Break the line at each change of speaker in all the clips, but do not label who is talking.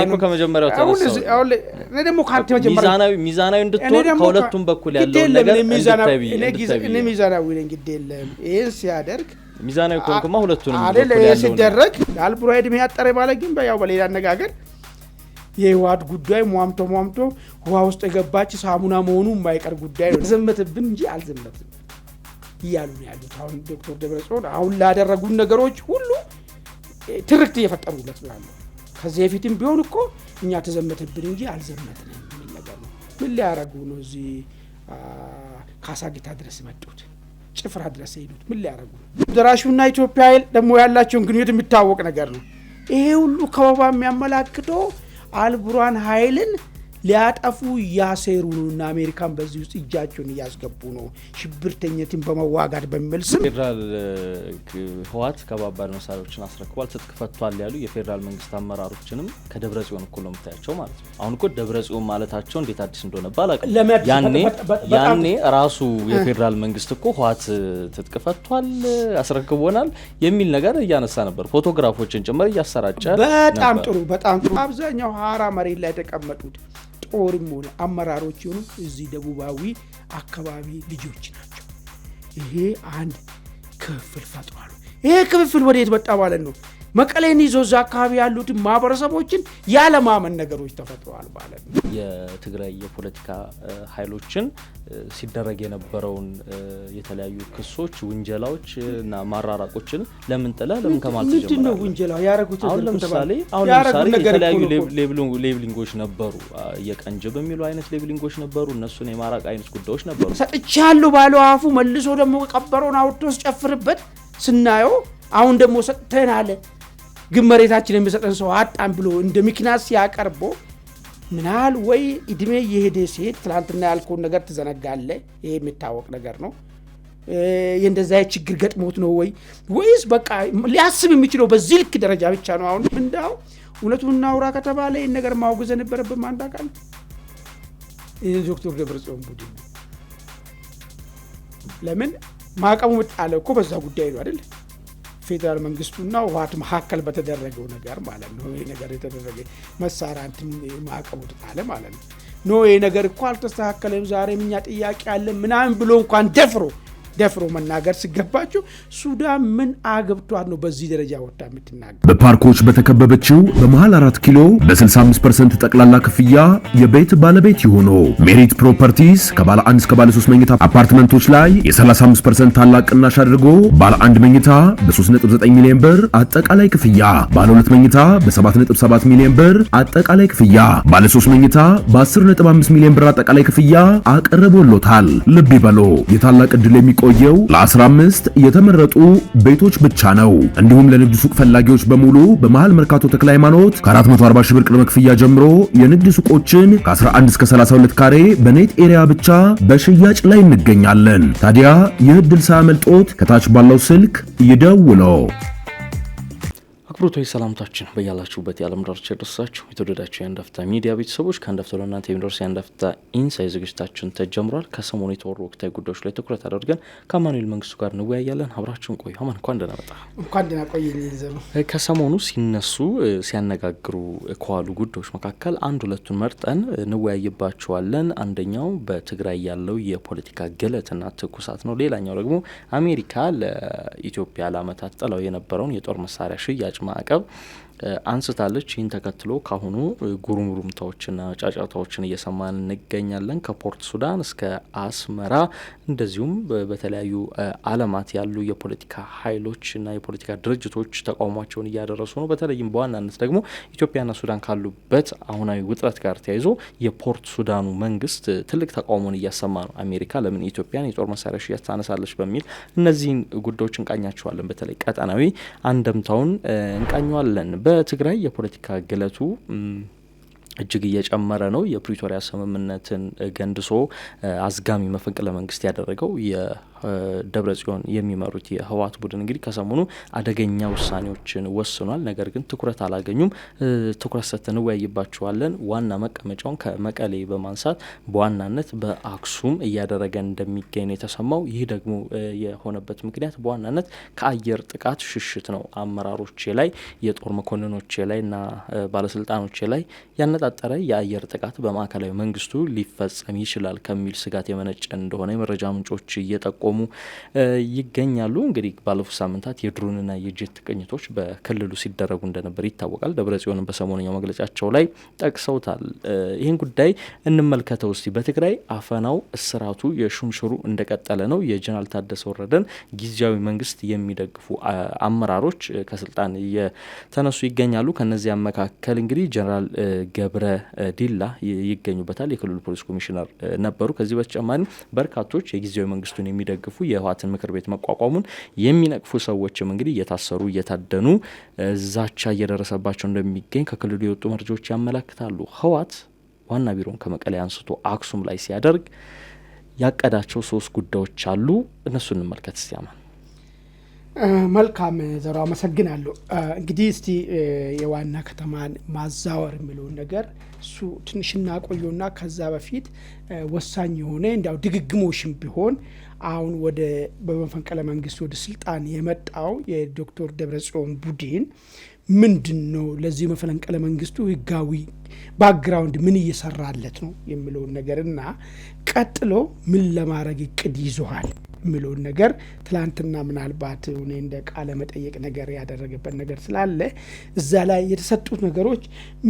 እኮ ከመጀመሪያው ተነሳው
አሁን እኔ ደግሞ ካንተ መጀመሪያ
ሚዛናዊ እንድትሆን ከሁለቱም በኩል ያለው ነገር
እኔ ሚዛናዊ ነኝ ግድ የለም ይሄን ሲያደርግ
ሚዛናዊ ኮንኩማ ሁለቱንም
አይደል ሲደረግ አልብሩሃይድ የሚያጠረ ማለት ግን ያው በሌላ አነጋገር የህዋት ጉዳይ ሟምቶ ውሃ ውስጥ የገባች ሳሙና መሆኑ የማይቀር ጉዳይ ነው። ዘመተብን እንጂ አልዘመተም ይያሉ ነው ያሉት። አሁን ዶክተር ደብረጽዮን አሁን ላደረጉን ነገሮች ሁሉ ትርክት እየፈጠሩለት ነው። ከዚህ በፊትም ቢሆን እኮ እኛ ተዘመተብን እንጂ አልዘመትንም ምን ነገር ነው። ምን ሊያረጉ ነው? እዚህ ካሳጊታ ድረስ መጡት፣ ጭፍራ ድረስ ሄዱት። ምን ሊያረጉ ነው? ደራሹና ኢትዮጵያ ደግሞ ያላቸውን ግንኙነት የሚታወቅ ነገር ነው። ይሄ ሁሉ ከበባ የሚያመላክተው አልቡርሃን ኃይልን ሊያጠፉ ያሰሩ ነውና አሜሪካን በዚህ ውስጥ እጃቸውን ያስገቡ ነው። ሽብርተኝነትን በመዋጋት በሚል ስም
ፌደራል ህዋት ከባባድ መሳሪያዎችን አስረክቧል፣ ትጥቅ ፈቷል ያሉ የፌደራል መንግስት አመራሮችንም ከደብረጽዮን እኮ ነው የምታያቸው ማለት ነው። አሁን እኮ ደብረጽዮን ማለታቸው እንዴት አዲስ እንደሆነ ባላቀ ያኔ ራሱ የፌደራል መንግስት እኮ ህዋት ትጥቅ ፈቷል አስረክቦናል የሚል ነገር እያነሳ ነበር። ፎቶግራፎችን ጭምር እያሰራጨ
በጣም ጥሩ አብዛኛው ሀራ መሬት ላይ ተቀመጡት ጦርም ሆነ አመራሮች ሆኑ እዚህ ደቡባዊ አካባቢ ልጆች ናቸው። ይሄ አንድ ክፍል ፈጥሯል። ይሄ ክፍል ወዴት ወጣ ማለት ነው? መቀሌን ይዞ እዛ አካባቢ ያሉት ማህበረሰቦችን ያለማመን ነገሮች ተፈጥረዋል ማለት ነው።
የትግራይ የፖለቲካ ኃይሎችን ሲደረግ የነበረውን የተለያዩ ክሶች፣ ውንጀላዎች እና ማራራቆችን ለምን ከማለት ጀምሮ
ምንድን ነው ውንጀላው ያረጉት?
አሁን ለምሳሌ የተለያዩ ሌብሊንጎች ነበሩ። የቀንጅብ የሚሉ አይነት ሌብሊንጎች ነበሩ። እነሱን የማራቅ አይነት ጉዳዮች ነበሩ።
ሰጥቻለሁ ባለው አፉ መልሶ ደግሞ ቀበሮን አውጥቶ ሲጨፍርበት ስናየው አሁን ደግሞ ሰጥተናል ግን መሬታችን የሚሰጠን ሰው አጣን ብሎ እንደ ምክንያት ሲያቀርቦ ምናል ወይ እድሜ የሄደ ሴት ትላንትና ያልከውን ነገር ትዘነጋለ። ይሄ የሚታወቅ ነገር ነው። የእንደዛ ችግር ገጥሞት ነው ወይስ በቃ ሊያስብ የሚችለው በዚህ ልክ ደረጃ ብቻ ነው? አሁን እንዳው እውነቱን እናውራ ከተባለ ይሄን ነገር ማውገዝ ነበረበት። ማንዳቃል ይሄ ዶክተር ደብረጽዮን ቡድን ለምን ማቀሙ መጣለ እኮ በዛ ጉዳይ ነው አይደል? ፌደራል መንግስቱና ህወሓት መካከል በተደረገው ነገር ማለት ነው። ይሄ ነገር የተደረገ መሳሪያ እንትን ማቀሙ ተጣለ ማለት ነው። ይሄ ነገር እኮ አልተስተካከለም፣ ዛሬም እኛ ጥያቄ አለ ምናምን ብሎ እንኳን ደፍሮ መናገር ሲገባቸው ሱዳን ምን አገብቷት ነው በዚህ ደረጃ ወጣ የምትናገር?
በፓርኮች በተከበበችው በመሃል 4 ኪሎ በ65% ጠቅላላ ክፍያ የቤት ባለቤት ይሆኑ። ሜሪት ፕሮፐርቲስ ከባለ 1 እስከ ባለ 3 መኝታ አፓርትመንቶች ላይ የ35% ታላቅ ቅናሽ አድርጎ ባለ 1 መኝታ በ3.9 ሚሊዮን ብር አጠቃላይ ክፍያ፣ ባለ 2 መኝታ በ7.7 ሚሊዮን ብር አጠቃላይ ክፍያ፣ ባለ 3 መኝታ በ10.5 ሚሊዮን ብር አጠቃላይ ክፍያ አቀርቦሎታል። ልብ ይበሉ፣ የታላቅ ዕድል ቆየው ለ15 የተመረጡ ቤቶች ብቻ ነው። እንዲሁም ለንግድ ሱቅ ፈላጊዎች በሙሉ በመሃል መርካቶ ተክለ ሃይማኖት ከ440 ሺህ ብር ቅድመ ክፍያ ጀምሮ የንግድ ሱቆችን ከ11 እስከ 32 ካሬ በኔት ኤሪያ ብቻ በሽያጭ ላይ እንገኛለን። ታዲያ ይህ ዕድል ሳያመልጦት ከታች ባለው ስልክ ይደውለው።
አክብሮታዊ ሰላምታችን በያላችሁበት የዓለም ዳርቻ ይድረሳችሁ። የተወደዳችሁ የአንድ አፍታ ሚዲያ ቤተሰቦች ከአንድ አፍታ ለእናንተ የሚደርስ የአንድ አፍታ ኢንሳይት ዝግጅታችን ተጀምሯል። ከሰሞኑ የተወሩ ወቅታዊ ጉዳዮች ላይ ትኩረት አድርገን ከአማኑኤል መንግስቱ ጋር እንወያያለን። አብራችሁን ቆዩ። አማን እንኳን ደህና መጣ።
እንኳን ደህና ቆየኝ።
ከሰሞኑ ሲነሱ ሲያነጋግሩ ከዋሉ ጉዳዮች መካከል አንድ ሁለቱን መርጠን እንወያይባቸዋለን። አንደኛው በትግራይ ያለው የፖለቲካ ገለትና ትኩሳት ነው። ሌላኛው ደግሞ አሜሪካ ለኢትዮጵያ ለዓመታት ጥለው የነበረውን የጦር መሳሪያ ሽያጭ ማዕቀብ አንስታለች። ይህን ተከትሎ ካሁኑ ጉሩምሩምታዎችና ጫጫታዎችን እየሰማን እንገኛለን። ከፖርት ሱዳን እስከ አስመራ እንደዚሁም በተለያዩ ዓለማት ያሉ የፖለቲካ ኃይሎችና የፖለቲካ ድርጅቶች ተቃውሟቸውን እያደረሱ ነው። በተለይም በዋናነት ደግሞ ኢትዮጵያና ሱዳን ካሉበት አሁናዊ ውጥረት ጋር ተያይዞ የፖርት ሱዳኑ መንግስት ትልቅ ተቃውሞን እያሰማ ነው። አሜሪካ ለምን ኢትዮጵያን የጦር መሳሪያ ሽያጭ ታነሳለች በሚል እነዚህን ጉዳዮች እንቃኛቸዋለን። በተለይ ቀጠናዊ አንደምታውን እንቃኘዋለን። በትግራይ የፖለቲካ ግለቱ እጅግ እየጨመረ ነው። የፕሪቶሪያ ስምምነትን ገንድሶ አዝጋሚ መፈንቅለ መንግስት ያደረገው ደብረጽዮን የሚመሩት የህወሓት ቡድን እንግዲህ ከሰሞኑ አደገኛ ውሳኔዎችን ወስኗል። ነገር ግን ትኩረት አላገኙም። ትኩረት ሰጥተን እንወያይባቸዋለን። ዋና መቀመጫውን ከመቀሌ በማንሳት በዋናነት በአክሱም እያደረገ እንደሚገኝ ነው የተሰማው። ይህ ደግሞ የሆነበት ምክንያት በዋናነት ከአየር ጥቃት ሽሽት ነው። አመራሮቼ ላይ የጦር መኮንኖቼ ላይ እና ባለስልጣኖቼ ላይ ያነጣጠረ የአየር ጥቃት በማዕከላዊ መንግስቱ ሊፈጸም ይችላል ከሚል ስጋት የመነጨ እንደሆነ የመረጃ ምንጮች እየጠቆሙ ይገኛሉ። እንግዲህ ባለፉት ሳምንታት የድሮንና የጄት ቅኝቶች በክልሉ ሲደረጉ እንደነበር ይታወቃል። ደብረጽዮንም በሰሞነኛው መግለጫቸው ላይ ጠቅሰውታል። ይህን ጉዳይ እንመልከተው እስቲ። በትግራይ አፈናው፣ እስራቱ፣ የሹምሽሩ እንደቀጠለ ነው። የጀነራል ታደሰ ወረደን ጊዜያዊ መንግስት የሚደግፉ አመራሮች ከስልጣን እየተነሱ ይገኛሉ። ከነዚያ መካከል እንግዲህ ጀነራል ገብረ ዲላ ይገኙበታል። የክልሉ ፖሊስ ኮሚሽነር ነበሩ። ከዚህ በተጨማሪ በርካቶች የጊዜያዊ መንግስቱን የሚደግፉ የህወሓትን ምክር ቤት መቋቋሙን የሚነቅፉ ሰዎችም እንግዲህ እየታሰሩ እየታደኑ ዛቻ እየደረሰባቸው እንደሚገኝ ከክልሉ የወጡ መረጃዎች ያመለክታሉ። ህወሓት ዋና ቢሮውን ከመቀሌ አንስቶ አክሱም ላይ ሲያደርግ ያቀዳቸው 3 ጉዳዮች አሉ። እነሱ እንመልከት እስቲ። ያማን
መልካም ዘሮ አመሰግናለሁ። እንግዲህ እስቲ የዋና ከተማን ማዛወር የሚለውን ነገር እሱ ትንሽ እናቆየውና ከዛ በፊት ወሳኝ የሆነ እንዲያው ድግግሞሽም ቢሆን አሁን ወደ በመፈንቅለ መንግስት ወደ ስልጣን የመጣው የዶክተር ደብረጽዮን ቡድን ምንድን ነው፣ ለዚህ መፈንቅለ መንግስቱ ህጋዊ ባክግራውንድ ምን እየሰራለት ነው የሚለውን ነገርና ቀጥሎ ምን ለማድረግ እቅድ ይዟል የሚለውን ነገር ትላንትና ምናልባት እኔ እንደ ቃለ መጠየቅ ነገር ያደረገበት ነገር ስላለ እዛ ላይ የተሰጡት ነገሮች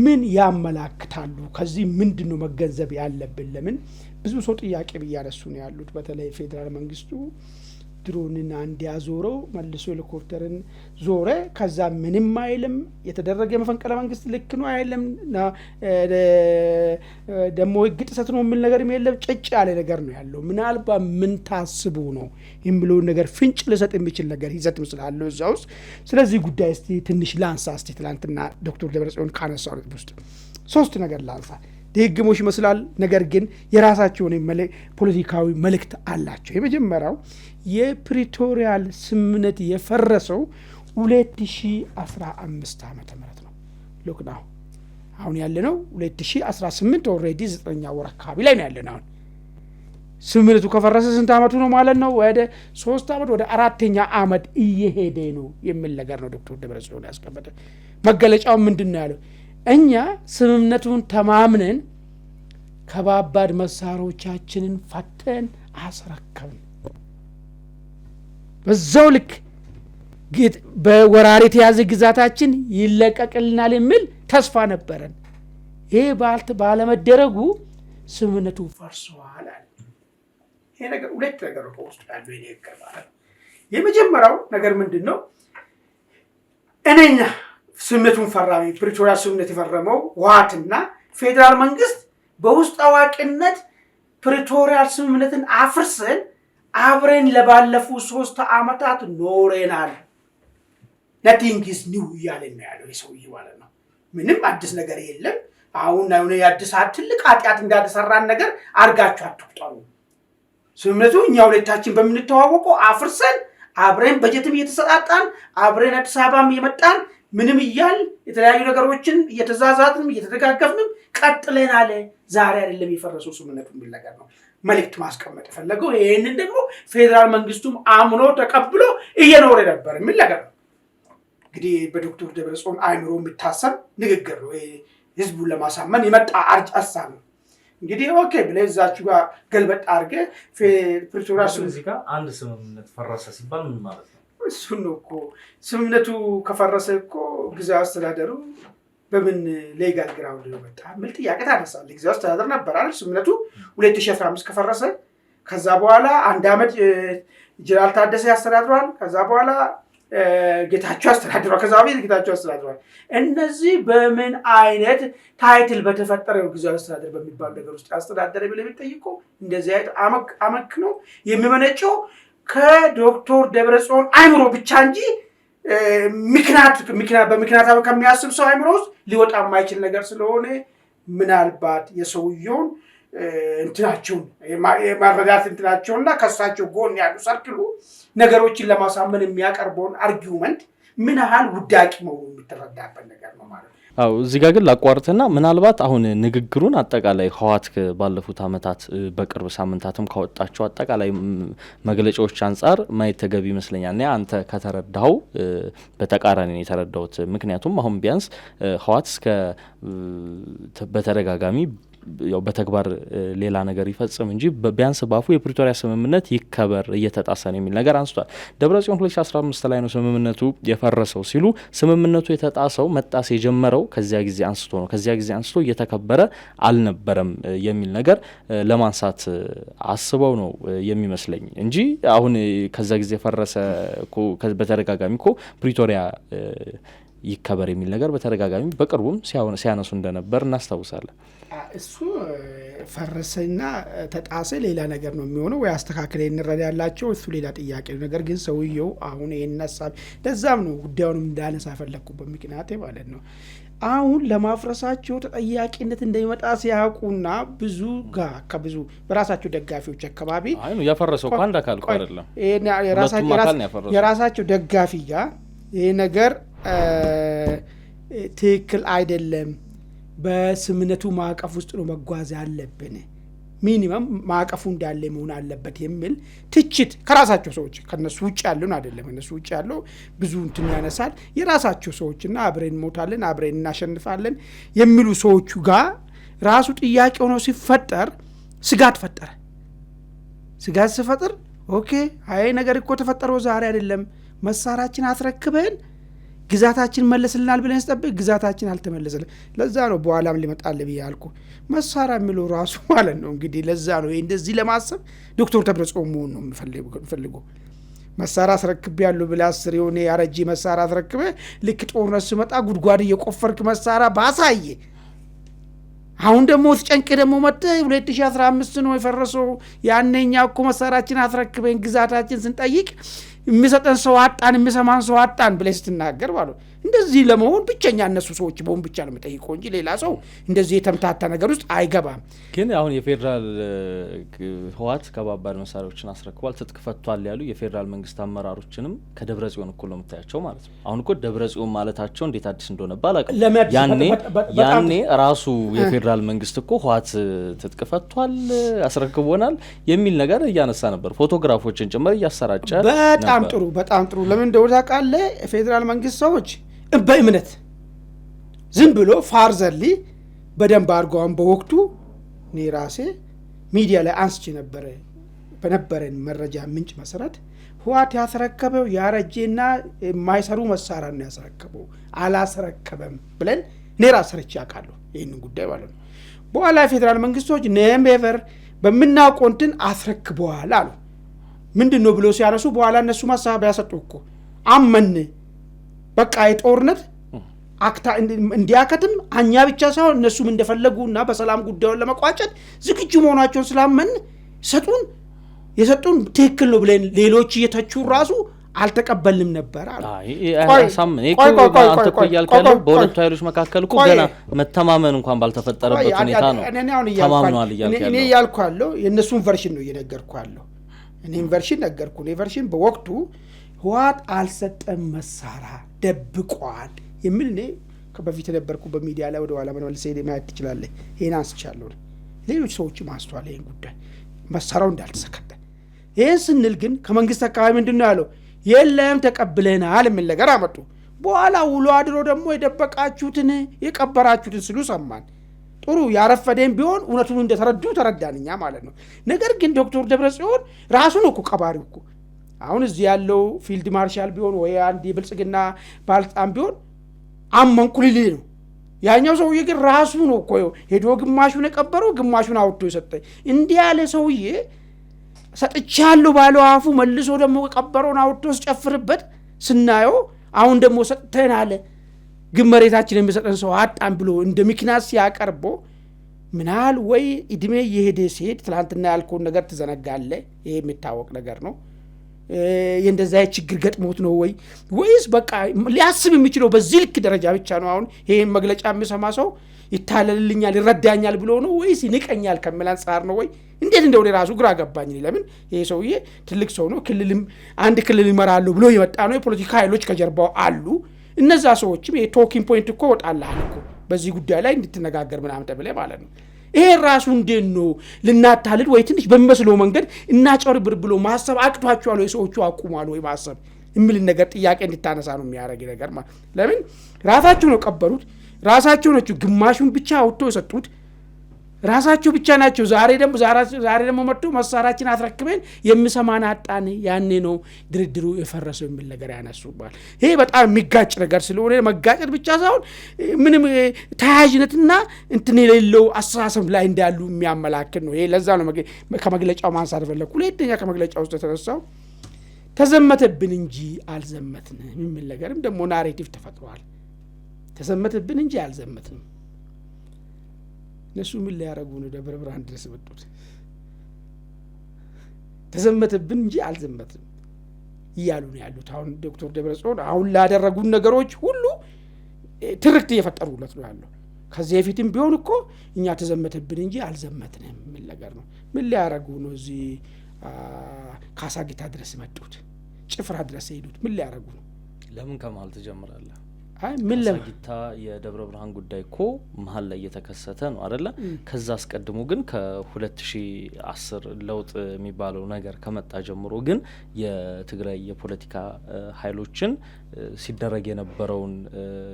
ምን ያመላክታሉ፣ ከዚህ ምንድነው መገንዘብ ያለብን? ለምን ብዙ ሰው ጥያቄ ብያነሱ ነው ያሉት። በተለይ ፌዴራል መንግስቱ ድሮንን አንድ ያዞረው መልሶ ሄሊኮፕተርን ዞረ፣ ከዛ ምንም አይልም። የተደረገ መፈንቅለ መንግስት ልክ ነው አይልም፣ ደግሞ ህግ ጥሰት ነው የሚል ነገር የለም። ጭጭ ያለ ነገር ነው ያለው። ምናልባት ምን ታስቡ ነው የሚለውን ነገር ፍንጭ ልሰጥ የሚችል ነገር ይዘት ስላለው እዛ ውስጥ። ስለዚህ ጉዳይ እስቲ ትንሽ ላንሳ። እስቲ ትላንትና ዶክተር ደብረጽዮን ካነሳው ውስጥ 3 ነገር ላንሳ። ድግግሞሽ ይመስላል፣ ነገር ግን የራሳቸውን ፖለቲካዊ መልእክት አላቸው። የመጀመሪያው የፕሪቶሪያል ስምምነት የፈረሰው 2015 ዓመተ ምህረት ነው። ሎክ ናው አሁን ያለነው 2018 ኦልሬዲ 9ኛ ወር አካባቢ ላይ ነው ያለነው። አሁን ስምምነቱ ከፈረሰ ስንት አመቱ ነው ማለት ነው? ወደ 3 አመት ወደ 4ኛ አመት እየሄደ ነው የሚል ነገር ነው ዶክተር ደብረጽዮን ያስቀመጠ። መገለጫው ምንድነው ያለው? እኛ ስምምነቱን ተማምነን ከባባድ መሳሪያዎቻችንን ፈተን አስረከብን፣ በዛው ልክ በወራሪ የተያዘ ግዛታችን ይለቀቅልናል የሚል ተስፋ ነበረን። ይሄ ባለመደረጉ ስምምነቱ ፈርሷል አለ። ይሄ ነገር 2 ነገር ነው ውስጥ ያለው። ይሄ ነገር ማለት የመጀመሪያው ነገር ምንድነው? እኔኛ ስምምነቱን ፈራሚ ፕሪቶሪያ ስምምነት የፈረመው ህወሓትና ፌዴራል መንግስት በውስጥ አዋቂነት ፕሪቶሪያ ስምምነትን አፍርሰን አብረን ለባለፉ 3 አመታት ኖረናል። nothing is new እያለን ያለው የሰውዬ ማለት ነው። ምንም አዲስ ነገር የለም። አሁን የአዲስ ትልቅ ኃጢአት እንዳደሰራን ነገር አርጋችሁ አትቁጠሩ። ስምምነቱ እኛ ሁለታችን በምንተዋወቀው አፍርሰን አብረን በጀትም እየተሰጣጣን አብረን አዲስ አበባም እየመጣን ምንም እያል የተለያዩ ነገሮችን እየተዛዛትንም እየተደጋገፍንም ቀጥለናል። ዛሬ አይደለም የፈረሰው ስምምነቱ የሚል ነገር ነው መልእክት ማስቀመጥ ፈለገው። ይሄንን ደግሞ ፌዴራል መንግስቱም አምኖ ተቀብሎ እየኖረ ነበር የሚል ነገር ነው። እንግዲህ በዶክተር ደብረጽዮን አይምሮ የሚታሰብ ንግግር ነው። ህዝቡን ለማሳመን የመጣ ሀሳብ ነው። እንግዲህ ኦኬ ብለህ እዛችሁ ጋር ገልበጥ አድርገህ ፕሪቶሪያ
ጋር አንድ ስምምነት ፈረሰ ሲባል ምን ማለት ነው?
እሱ ነው እኮ ስምምነቱ ከፈረሰ እኮ ጊዜያዊ አስተዳደሩ በምን ሌጋል ግራውንድ ነው መጣ ምን ጥያቄ ታነሳለህ? ጊዜያዊ አስተዳደር ነበር አይደል? ስምምነቱ 2015 ከፈረሰ ከዛ በኋላ 1 አመት ጀነራል ታደሰ ያስተዳድሯል። ከዛ በኋላ ጌታቸው አስተዳድሯል። ከዛ በፊት ጌታቸው አስተዳድሯል። እነዚህ በምን አይነት ታይትል በተፈጠረው ጊዜያዊ አስተዳደር በሚባል ነገር ውስጥ ያስተዳደረ ብለህ ብትጠይቀው እንደዚህ አይነት አመክኖ የሚመነጨው ከዶክተር ደብረጽዮን አይምሮ ብቻ እንጂ በምክንያታዊ ከሚያስብ ሰው አይምሮ ውስጥ ሊወጣ የማይችል ነገር ስለሆነ ምናልባት የሰውየውን እንትናቸውን የማረዳት እንትናቸውና ከሳቸው ጎን ያሉ ሰርክሉ ነገሮችን ለማሳመን የሚያቀርበውን አርጊውመንት ምን ያህል ውዳቂ መሆኑን የሚተረዳበት ነገር ነው ማለት ነው።
አው እዚህ ጋር ግን ላቋርጥና ምናልባት አሁን ንግግሩን አጠቃላይ ህወሓት ባለፉት አመታት በቅርብ ሳምንታትም ካወጣቸው አጠቃላይ መግለጫዎች አንፃር ማየት ተገቢ ይመስለኛል። እና አንተ ከተረዳው በተቃራኒ ነው የተረዳውት። ምክንያቱም አሁን ቢያንስ ህወሓት እስከ በተደጋጋሚ ያው በተግባር ሌላ ነገር ይፈጽም እንጂ ቢያንስ ባፉ የፕሪቶሪያ ስምምነት ይከበር እየተጣሰ ነው የሚል ነገር አንስቷል። ደብረጽዮን 2015 ላይ ነው ስምምነቱ የፈረሰው ሲሉ ስምምነቱ የተጣሰው መጣስ የጀመረው ከዚያ ጊዜ አንስቶ ነው፣ ከዚያ ጊዜ አንስቶ እየተከበረ አልነበረም የሚል ነገር ለማንሳት አስበው ነው የሚመስለኝ እንጂ አሁን ከዛ ጊዜ ፈረሰ በተደጋጋሚ እኮ ፕሪቶሪያ ይከበር የሚል ነገር በተደጋጋሚ በቅርቡም ሲያነሱ እንደነበር እናስታውሳለን።
እሱ ፈረሰና ተጣሰ ሌላ ነገር ነው የሚሆነው፣ ወይ አስተካክለ እንረዳላቸው፣ እሱ ሌላ ጥያቄ ነው። ነገር ግን ሰውየው አሁን ይሄን ሐሳብ ለዛም ነው ጉዳዩንም እንዳነሳ ፈለኩበት ምክንያት ማለት ነው። አሁን ለማፍረሳቸው ተጠያቂነት እንደሚመጣ ሲያውቁና ብዙ ጋር ከብዙ በራሳቸው ደጋፊዎች አካባቢ
አይ ነው ያፈረሰው አንድ አካል አይደለም
የራሳቸው ደጋፊ ጋር ይሄ ነገር ትክክል አይደለም፣ በስምምነቱ ማዕቀፍ ውስጥ ነው መጓዝ ያለብን፣ ሚኒመም ማዕቀፉ እንዳለ መሆን አለበት የሚል ትችት ከራሳቸው ሰዎች ከነሱ ውጭ ያሉን አይደለም። እነሱ ውጭ ያለው ብዙ እንትን ያነሳል። የራሳቸው ሰዎችና አብረን እንሞታለን አብረን እናሸንፋለን የሚሉ ሰዎቹ ጋር ራሱ ጥያቄ ሆኖ ሲፈጠር ስጋት ፈጠረ። ስጋት ሲፈጥር ኦኬ አይ ነገር እኮ ተፈጠረው ዛሬ አይደለም፣ መሳራችን አስረክበን ግዛታችን መለስልናል ብለን ስጠብቅ ግዛታችን አልተመለሰልን። ለዛ ነው በኋላም ሊመጣል ብያልኩ መሳሪያ የሚለው ራሱ ማለት ነው። እንግዲህ ለዛ ነው እንደዚህ ለማሰብ ዶክተር ደብረጽዮን መሆን ነው የምፈልገው። መሳሪያ አስረክብ ያለው ብላ አስር የሆነ ያረጂ መሳሪያ አስረክበ ልክ ጦርነት ሲመጣ ጉድጓድ እየቆፈርክ መሳሪያ ባሳየ አሁን ደግሞ ተጨንቄ ደግሞ መጣ 2015 ነው የፈረሰው። ያነኛ እኮ መሳሪያችን አስረክበን ግዛታችን ስንጠይቅ የሚሰጠን ሰው አጣን የሚሰማን ሰው አጣን ብለህ ስትናገር ማለት እንደዚህ ለመሆን ብቸኛ እነሱ ሰዎች በሆን ብቻ ነው የምጠይቀው እንጂ ሌላ ሰው እንደዚህ የተምታታ ነገር ውስጥ አይገባም።
ግን አሁን የፌደራል ህወሓት ከባባድ መሳሪያዎችን አስረክቧል፣ ትጥቅ ፈቷል ያሉ የፌደራል መንግስት አመራሮችንም ከደብረጽዮን እኩል ነው የምታያቸው ማለት ነው። አሁን እኮ ደብረጽዮን ማለታቸው እንዴት አዲስ እንደሆነ ባላቀም ያኔ ራሱ የፌደራል መንግስት እኮ ህወሓት ትጥቅ ፈቷል አስረክቦናል የሚል ነገር እያነሳ ነበር፣ ፎቶግራፎችን ጭምር እያሰራጨ
በጣም ጥሩ ለምን እንደው ታውቃለህ ፌደራል መንግስት ሰዎች በእምነት ዝም ብሎ ፋርዘሊ በደንብ አድርገዋን በወቅቱ እኔ ራሴ ሚዲያ ላይ አንስቼ ነበረ በነበረን መረጃ ምንጭ መሰረት ህወሓት ያስረከበው ያረጀና የማይሰሩ መሳሪያ ነው ያስረከበው አላስረከበም ብለን እኔ ራሴ ሰርቼ አውቃለሁ ይህንን ጉዳይ ማለት ነው። በኋላ የፌደራል መንግስቶች ነምቤቨር በምናውቀው እንትን አስረክበዋል አሉ። ምንድን ነው ብሎ ሲያነሱ በኋላ እነሱ ማሳቢያ ሰጡ እኮ አመን በቃ የጦርነት አክታ እንዲያከትም እኛ ብቻ ሳይሆን እነሱም እንደፈለጉና በሰላም ጉዳዩን ለመቋጨት ዝግጁ መሆናቸውን ስላመን የሰጡን ትክክል ነው ብለን ሌሎች እየተቹ ራሱ አልተቀበልንም ነበር አሉ።
አንተ እኮ እያልካለሁ በሁለቱ ኃይሎች መካከል እኮ ገና መተማመን እንኳን ባልተፈጠረበት ሁኔታ ነው ተማምኗል እያልካለሁ።
እኔ እያልኳለሁ የእነሱን ቨርሽን ነው እየነገርኳለሁ። እኔም ቨርሽን ነገርኩ። እኔ ቨርሽን በወቅቱ ህወሓት አልሰጠም መሳሪያ ደብቋል የሚል እኔ በፊት ነበርኩ በሚዲያ ላይ ወደ ኋላ መመለስ ማየት ትችላለህ። ይሄን አንስቻለሁ። ሌሎች ሰዎችም አንስተዋል ይሄን ጉዳይ መሳሪያው እንዳልተሰከተ። ይሄን ስንል ግን ከመንግስት አካባቢ ምንድነው ያለው? የለም ተቀብለናል የሚል ነገር አመጡ። በኋላ ውሎ አድሮ ደግሞ የደበቃችሁትን የቀበራችሁትን ስሉ ሰማን። ጥሩ ያረፈደን ቢሆን እውነቱን እንደተረዱ ተረዳንኛ ማለት ነው። ነገር ግን ዶክተር ደብረጽዮን ራሱ ነው እኮ ቀባሪው እኮ። አሁን እዚህ ያለው ፊልድ ማርሻል ቢሆን ወይ አንድ የብልጽግና ባልጣም ቢሆን አመንኩ ሊል ነው። ያኛው ሰውዬ ግን ራሱ ነው እኮ ሄዶ ግማሹን የቀበረው ግማሹን አውጥቶ የሰጠ። እንዲህ ያለ ሰውዬ ሰጥቻለሁ ባለው አፉ መልሶ ደግሞ የቀበረውን አውጥቶ ሲጨፍርበት ስናየው አሁን ደግሞ ሰጥተን አለ ግን መሬታችን የሚሰጠን ሰው አጣን ብሎ እንደ ምክንያት ሲያቀርቦ ምናል ወይ እድሜ እየሄደ ሲሄድ ትላንትና ያልከውን ነገር ትዘነጋለህ። ይሄ የሚታወቅ ነገር ነው። የእንደዛ ችግር ገጥሞት ነው ወይስ በቃ ሊያስብ የሚችለው በዚህ ልክ ደረጃ ብቻ ነው? አሁን ይሄን መግለጫ የሚሰማ ሰው ይታለልልኛል ይረዳኛል ብሎ ነው ወይስ ይንቀኛል ከሚል አንፃር ነው እንዴት እንደሆነ ራሱ ግራ ገባኝ። ለምን ይሄ ሰውዬ ትልቅ ሰው ነው፣ ክልልም አንድ ክልል ይመራሉ ብሎ ይመጣ ነው። የፖለቲካ ኃይሎች ከጀርባው አሉ። እነዛ ሰዎችም የቶኪንግ ፖይንት እኮ ወጣላል እኮ በዚህ ጉዳይ ላይ እንድትነጋገር ምናምን ተብለ ማለት ነው። ይሄ ራሱ እንዴት ነው ልናታልል ወይ ትንሽ በሚመስለው መንገድ እናጨርብር ብሎ ማሰብ አቅቷቸዋል ወይ ሰዎቹ አቁሟል ወይ ማሰብ የሚል ነገር ጥያቄ እንድታነሳ ነው የሚያደርግ ነገር ማለት። ለምን ራሳቸው ነው ቀበሩት፣ ራሳቸው ናቸው ግማሹን ብቻ አውጥቶ የሰጡት፣ ራሳቸው ብቻ ናቸው። ዛሬ ደግሞ መጥቶ መሳሪያችን አስረክበን የሚሰማን አጣን፣ ያኔ ነው ድርድሩ የፈረሰው የሚል ነገር ያነሱባል። ይሄ በጣም የሚጋጭ ነገር ስለሆነ መጋጨት ብቻ ሳይሆን ምንም ተያያዥነትና እንትን የሌለው አስተሳሰብ ላይ እንዳሉ የሚያመላክት ነው። ይሄ ለዛ ነው ከመግለጫው ማንሳት ፈለኩ። ሁለተኛ ከመግለጫው ውስጥ የተነሳው ተዘመተብን እንጂ አልዘመትንም የሚል ነገርም ደግሞ ናሬቲቭ ተፈጥሯል። ተዘመተብን እንጂ አልዘመትንም። እነሱ ምን ሊያረጉ ነው ደብረ ብርሃን ድረስ መጡት? ተዘመተብን እንጂ አልዘመትንም እያሉ ነው ያሉት። አሁን ዶክተር ደብረጽዮን አሁን ላደረጉን ነገሮች ሁሉ ትርክት እየፈጠሩለት ነው ያለው። ከዚህ በፊትም ቢሆን እኮ እኛ ተዘመተብን እንጂ አልዘመትንም ምን ነገር ነው? ምን ሊያረጉ ነው እዚህ ካሳጊታ ድረስ መጡት? ጭፍራ ድረስ ሄዱት ምን ሊያረጉ ነው?
ለምን ከመሀል ትጀምራለህ?
ምን
ካሳጊታ የደብረ ብርሃን ጉዳይ እኮ መሀል ላይ እየተከሰተ ነው አይደለ? ከዛ አስቀድሞ ግን ከ2010 ለውጥ የሚባለው ነገር ከመጣ ጀምሮ ግን የትግራይ የፖለቲካ ኃይሎችን ሲደረግ የነበረውን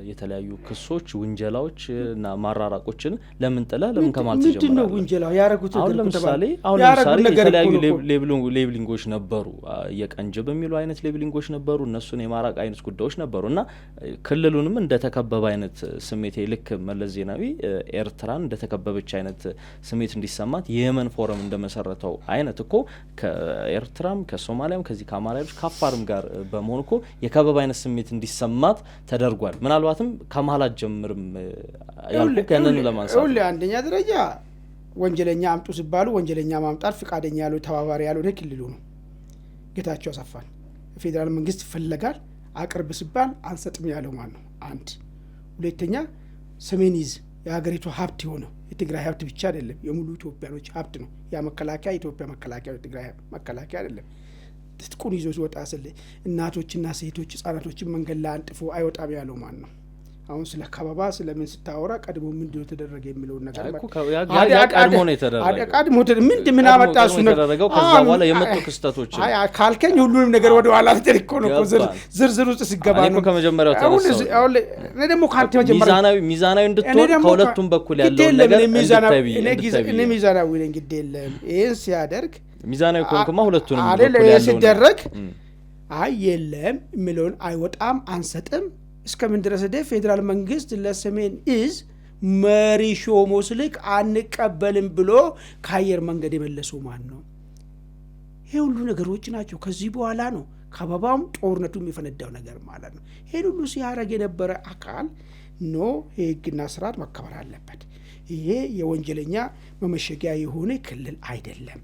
የተለያዩ ክሶች፣ ውንጀላዎች እና ማራራቆችን ለምን ጥለ ለምን ከመሀል ትጀምራለህ?
ምንድነው ውንጀላው ያረጉት?
አሁን ለምሳሌ የተለያዩ ሌብሊንጎች ነበሩ፣ የቀንጅብ የሚሉ አይነት ሌብሊንጎች ነበሩ፣ እነሱን የማራቅ አይነት ጉዳዮች ነበሩና ክልሉንም እንደተከበበ አይነት ስሜት ልክ መለስ ዜናዊ ኤርትራን እንደተከበበች አይነት ስሜት እንዲሰማት የየመን ፎረም እንደመሰረተው አይነት እኮ ከኤርትራም ከሶማሊያም ከዚህ ከአማራዎች ከአፋርም ጋር በመሆን እኮ የከበበ አይነት ስሜት እንዲሰማት ተደርጓል። ምናልባትም ከመሀላት ጀምርም ያልኩ ከነን ለማንሳት
አንደኛ ደረጃ ወንጀለኛ አምጡ ሲባሉ ወንጀለኛ ማምጣት ፍቃደኛ ያለው ተባባሪ ያለው ክልሉ ነው። ጌታቸው አሰፋን ፌደራል መንግስት ይፈልጋል አቅርብ ሲባል አንሰጥም ያለው ማን ነው? አንድ ሁለተኛ ሰሜን ዕዝ የሀገሪቱ ሀብት የሆነው የትግራይ ሀብት ብቻ አይደለም፣ የሙሉ ኢትዮጵያኖች ሀብት ነው። ያ መከላከያ ኢትዮጵያ መከላከያ የትግራይ መከላከያ አይደለም። ትጥቁን ይዞ ሲወጣ ስለ እናቶችና ሴቶች ህጻናቶችን መንገድ ላይ አንጥፎ አይወጣም ያለው ማን ነው? አሁን ስለ ከበባ ስለምን ስታወራ ቀድሞ ምንድነው ተደረገ የሚለው ነገር
ቀድሞ ነው የተደረገው።
ቀድሞ ምን አመጣ እሱ ነው
የተደረገው። ከዛ በኋላ የመጡ ክስተቶች
ካልከኝ ሁሉንም ነገር ወደ ኋላ ተልኮ ነው ዝርዝር ውስጥ ሲገባ ነው
እኮ ከመጀመሪያው ተነሳው።
አሁን እኔ ደግሞ ካንተ መጀመሪያው
ሚዛናዊ እንድትሆን ከሁለቱም በኩል ያለው ነገር
እኔ ሚዛናዊ ነኝ ግድ የለም። ይሄን ሲያደርግ
ሚዛናዊ ኮንኩማ ሁለቱንም
አይደል ሲደረግ አይ የለም የሚለውን አይወጣም አንሰጥም እስከምን ድረስ ፌደራል መንግስት ለሰሜን ዕዝ መሪ ሾሞ ስልክ አንቀበልም ብሎ ከአየር መንገድ የመለሰው ማን ነው? ይሄ ሁሉ ነገሮች ናቸው። ከዚህ በኋላ ነው ከበባም ጦርነቱም የፈነዳው ነገር ማለት ነው። ይሄን ሁሉ ሲያረግ የነበረ አካል ኖ ህግና ስርዓት መከበር አለበት። ይሄ የወንጀለኛ መመሸጊያ የሆነ ክልል አይደለም።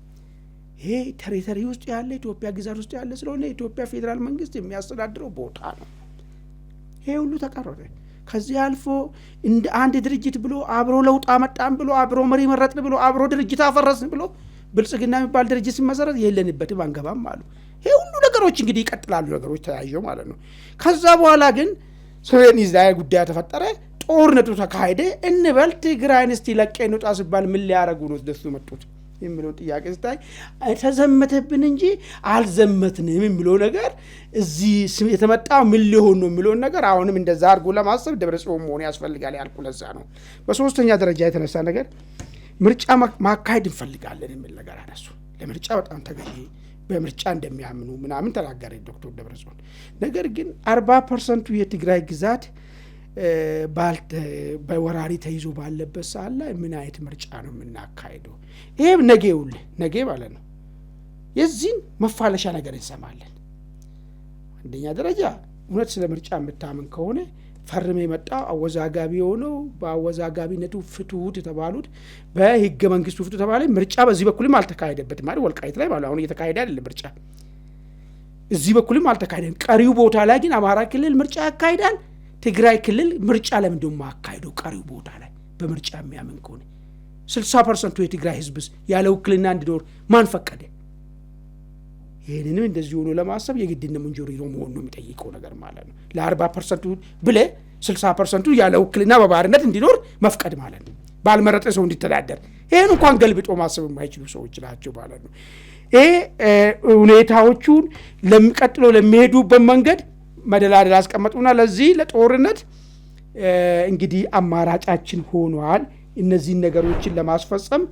ይሄ ቴሪቶሪ ውስጥ ያለ ኢትዮጵያ ግዛት ውስጥ ያለ ስለሆነ ኢትዮጵያ ፌደራል መንግስት የሚያስተዳድረው ቦታ ነው። ይሄ ሁሉ ተቀረረ። ከዚህ አልፎ እንደ አንድ ድርጅት ብሎ አብሮ ለውጥ አመጣን ብሎ አብሮ መሪ መረጥን ብሎ አብሮ ድርጅት አፈረስን ብሎ ብልጽግና የሚባል ድርጅት ሲመሰረት የለንበትም አንገባም አሉ። ይሄ ሁሉ ነገሮች እንግዲህ ይቀጥላሉ፣ ነገሮች ተያይዘው ማለት ነው። ከዛ በኋላ ግን ሰሜን ዕዝ ላይ ጉዳይ ተፈጠረ፣ ጦርነቱ ተካሄደ እንበል። ትግራይን እስቲ ለቀን ውጣ ሲባል ምን ሊያረጉ ነው ደሱ መጡት የሚለው ጥያቄ ስታይ ተዘመተብን እንጂ አልዘመትንም የሚለው ነገር እዚህ የተመጣው ምን ሊሆን ነው የሚለው ነገር አሁንም እንደዛ አድርጎ ለማሰብ ደብረጽዮን መሆን ያስፈልጋል ያልኩ ለዛ ነው። በሶስተኛ ደረጃ የተነሳ ነገር ምርጫ ማካሄድ እንፈልጋለን የሚል ነገር አነሱ። ለምርጫ በጣም ተገኘ በምርጫ እንደሚያምኑ ምናምን ተናገረ ዶክተር ደብረጽዮን። ነገር ግን 40% የትግራይ ግዛት በወራሪ ተይዞ ባለበት ሰዓት ላይ ምን አይነት ምርጫ ነው የምናካሄደው? ይሄ ነገ ማለት ነው የዚህን መፋለሻ ነገር እንሰማለን። አንደኛ ደረጃ እውነት ስለ ምርጫ የምታምን ከሆነ ፈርመ የመጣው አወዛጋቢ የሆነው በአወዛጋቢነቱ ፍትሁት የተባሉት በህገ መንግስቱ ፍትሁ ተባለ። ምርጫ በዚህ በኩልም አልተካሄደበትም ማለት ወልቃይት ላይ ማለት አሁን እየተካሄደ አይደለም ምርጫ። እዚህ በኩልም አልተካሄደም። ቀሪው ቦታ ላይ ግን አማራ ክልል ምርጫ ያካሂዳል። ትግራይ ክልል ምርጫ ለምንድን ነው የማያካሂደው? ቀሪው ቦታ ላይ በምርጫ የሚያምን ከሆነ 60% የትግራይ ህዝብስ ያለ ውክልና እንዲኖር ማን ፈቀደ? ይህንንም እንደዚህ ሆኖ ለማሰብ የግድነ ሞንጆሪኖ መሆን ነው የሚጠይቀው ነገር ማለት ነው። ለ40% ብለ 60% ያለ ውክልና በባርነት እንዲኖር መፍቀድ ማለት ነው። ባልመረጠ ሰው እንዲተዳደር ይህን እንኳን ገልብጦ ማሰብ የማይችሉ ሰዎች ናቸው ማለት ነው። ይሄ ሁኔታዎቹን ለሚቀጥለው ለሚሄዱበት መንገድ መደላደል አስቀመጡና ለዚህ ለጦርነት እንግዲህ አማራጫችን ሆኗል። እነዚህን ነገሮችን ለማስፈጸም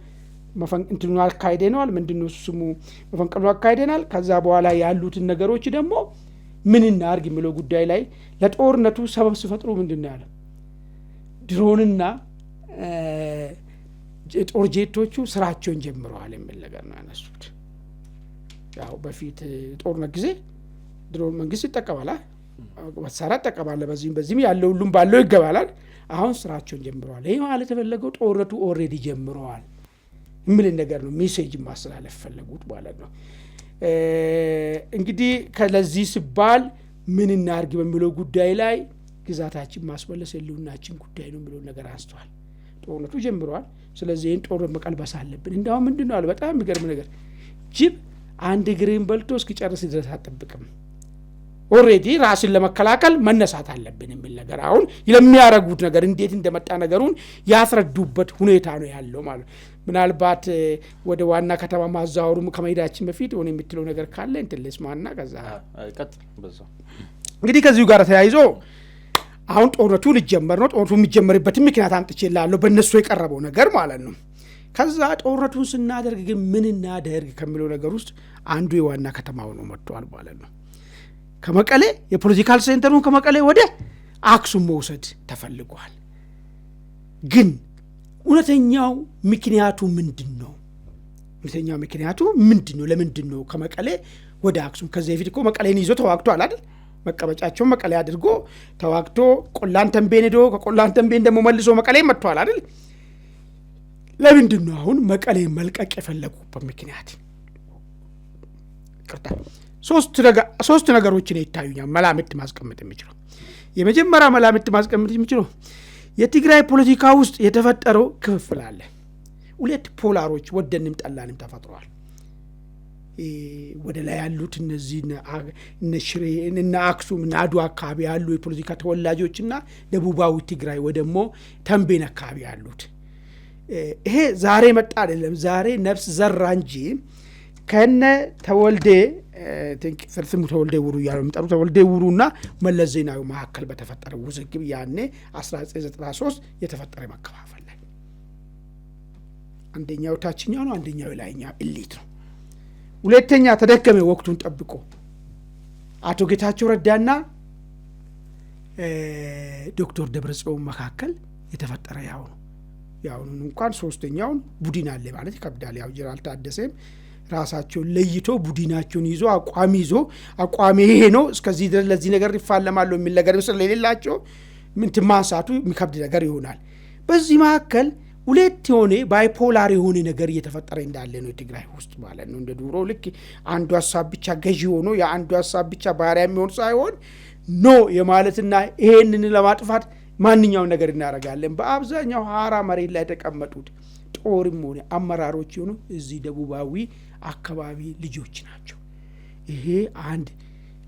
እንትኑን አካሂደናል። ምንድነው ስሙ መፈንቅሉ አካሂደናል። ከዛ በኋላ ያሉትን ነገሮች ደግሞ ምን እናርግ የሚለው ጉዳይ ላይ ለጦርነቱ ሰበብ ሲፈጥሩ ምንድነው ያለው ድሮንና ጦር ጄቶቹ ስራቸውን ጀምረዋል የሚል ነገር ነው ያነሱት። ያው በፊት ጦርነት ጊዜ ድሮን መንግስት ይጠቀማል፣ መሳሪያ ይጠቀማል፣ በዚህም ያለው ሁሉም ባለው ይገባላል። አሁን ስራቸውን ጀምረዋል። ይሄ ማለት የተፈለገው ጦርነቱ ኦልሬዲ ጀምረዋል የሚል ነገር ነው። ሜሴጅ ማስተላለፍ ፈለጉት ማለት ነው። እንግዲህ ከለዚህ ሲባል ምን እናርግ በሚለው ጉዳይ ላይ ግዛታችን ማስመለስ የለውናችን ጉዳይ ነው የሚለው ነገር አንስተዋል። ጦርነቱ ጀምረዋል። ስለዚህ ይህን ጦርነት መቀልበስ አለብን። እንዳውም ምንድነው አለ በጣም የሚገርም ነገር ጅብ አንድ እግርን በልቶ እስኪጨርስ ድረስ አጠብቅም። ኦልሬዲ ራስን ለመከላከል መነሳት አለብን የሚል ነገር አሁን ለሚያረጉት ነገር እንዴት እንደመጣ ነገሩን ያስረዱበት ሁኔታ ነው ያለው ማለት። ምናልባት ወደ ዋና ከተማ ማዛወሩ ከመሄዳችን በፊት ሆነ የምትለው ነገር ካለ እንትልስ ማና ከዛ
ቀጥል በዛው
እንግዲህ ከዚሁ ጋር ተያይዞ አሁን ጦርነቱ ሊጀመር ነው። ጦርነቱ የሚጀመርበት ምክንያት አምጥቼላለሁ በእነሱ የቀረበው ነገር ማለት ነው። ከዛ ጦርነቱን ስናደርግ ግን ምን እናደርግ ከሚለው ነገር ውስጥ አንዱ የዋና ከተማው ነው መጥቷል ማለት ነው። ከመቀሌ የፖለቲካል ሴንተሩን ከመቀሌ ወደ አክሱም መውሰድ ተፈልጓል። ግን እውነተኛው ምክንያቱ ምንድነው? እውነተኛው ምክንያቱ ምንድነው? ለምንድነው ከመቀሌ ወደ አክሱም? ከዚህ በፊት እኮ መቀሌን ይዞ ተዋግቷል አይደል? መቀበጫቸው መቀሌ አድርጎ ተዋግቶ ቆላን ተንቤን ሄዶ ከቆላን ተንቤን ደግሞ መልሶ መቀሌ መጥቷል አይደል? ለምንድነው አሁን መቀሌ መልቀቅ የፈለጉበት ምክንያት? ቅርታ ሶስት ነገሮችን ይታዩኛል መላምት ማስቀመጥ የሚችለው። የመጀመሪያ መላምት ማስቀመጥ የሚችለው የትግራይ ፖለቲካ ውስጥ የተፈጠረው ክፍፍል አለ። ሁለት ፖላሮች ወደንም ጠላንም ተፈጥሯል። ወደ ላይ ያሉት እነዚህ ሽሬ እና አክሱም እና አድዋ አካባቢ ያሉ የፖለቲካ ተወላጆችና ደቡባዊ ትግራይ ወደሞ ተንቤን አካባቢ ያሉት ይሄ ዛሬ መጣ አይደለም። ዛሬ ነፍስ ዘራ እንጂ ከነ ተወልዴ ስሙ ተወልዴ ውሩ ያለው ምጣሩ ተወልዴ ውሩና መለስ ዜናዊ መካከል በተፈጠረው ውዝግብ ያኔ 1993 የተፈጠረ መከፋፈል ላይ አንደኛው ታችኛው ነው፣ አንደኛው ላይኛው ኢሊት ነው። ሁለተኛ ተደከመ ወቅቱን ጠብቆ አቶ ጌታቸው ረዳና ዶክተር ደብረጽዮን መካከል የተፈጠረ ያው ነው። ያውን እንኳን ሶስተኛውን ቡድን አለ ማለት ይከብዳል። ያው ጀነራል ታደሰም ራሳቸውን ለይቶ ቡድናቸውን ይዞ አቋም ይሄ ነው እስከዚህ ድረስ ለዚህ ነገር ይፋለማሉ የሚል ነገር ስለሌላቸው ምን ተማሳቱ የሚከብድ ነገር ይሆናል። በዚህ መካከል ሁለት የሆነ ባይፖላር የሆነ ነገር እየተፈጠረ እንዳለ ነው ትግራይ ውስጥ ማለት ነው። እንደ ድሮ ልክ አንዱ ሐሳብ ብቻ ገዢ ሆኖ የአንዱ ሐሳብ ብቻ ባሪያ የሚሆን ሳይሆን ኖ የማለትና ይሄንን ለማጥፋት ማንኛውም ነገር እናደርጋለን። በአብዛኛው ሀራ መሬት ላይ ተቀመጡት ጦርም ሆነ አመራሮች ሆኑ እዚህ ደቡባዊ አካባቢ ልጆች ናቸው። ይሄ አንድ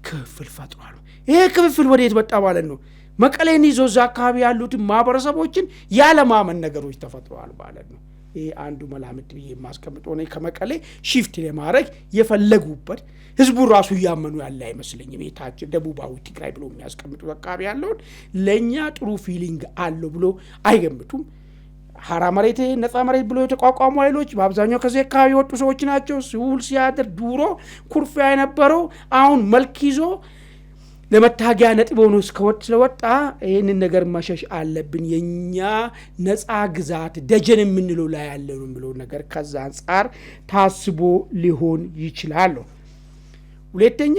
ክፍል ፈጥሯል። ይሄ ክፍል ወዴት ወጣ ማለት ነው? መቀሌን ይዞ እዛ አካባቢ ያሉት ማህበረሰቦችን ያለማመን ነገሮች ተፈጥረዋል ማለት ነው። ይሄ አንዱ መላምት ብዬ የማስቀምጠው ነው። ከመቀሌ ሺፍት ለማድረግ የፈለጉበት ህዝቡ ራሱ ያመኑ ያለ አይመስለኝም። ቤታችን ደቡባዊ ትግራይ ብሎ የሚያስቀምጡት አካባቢ ያለውን ለኛ ጥሩ ፊሊንግ አለው ብሎ አይገምቱም። ሀራ መሬት ነፃ መሬት ብሎ የተቋቋሙ ኃይሎች በአብዛኛው ከዚህ አካባቢ የወጡ ሰዎች ናቸው። ሲውል ሲያድር ዱሮ ኩርፊያ የነበረው አሁን መልክ ይዞ ለመታገያ ነጥብ ሆኖ ስለወጣ ይህንን ነገር መሸሽ አለብን። የኛ ነፃ ግዛት ደጀን የምንለው ላይ ያለ ነው ብሎ ነገር ከዛ አንጻር ታስቦ ሊሆን ይችላል። ሁለተኛ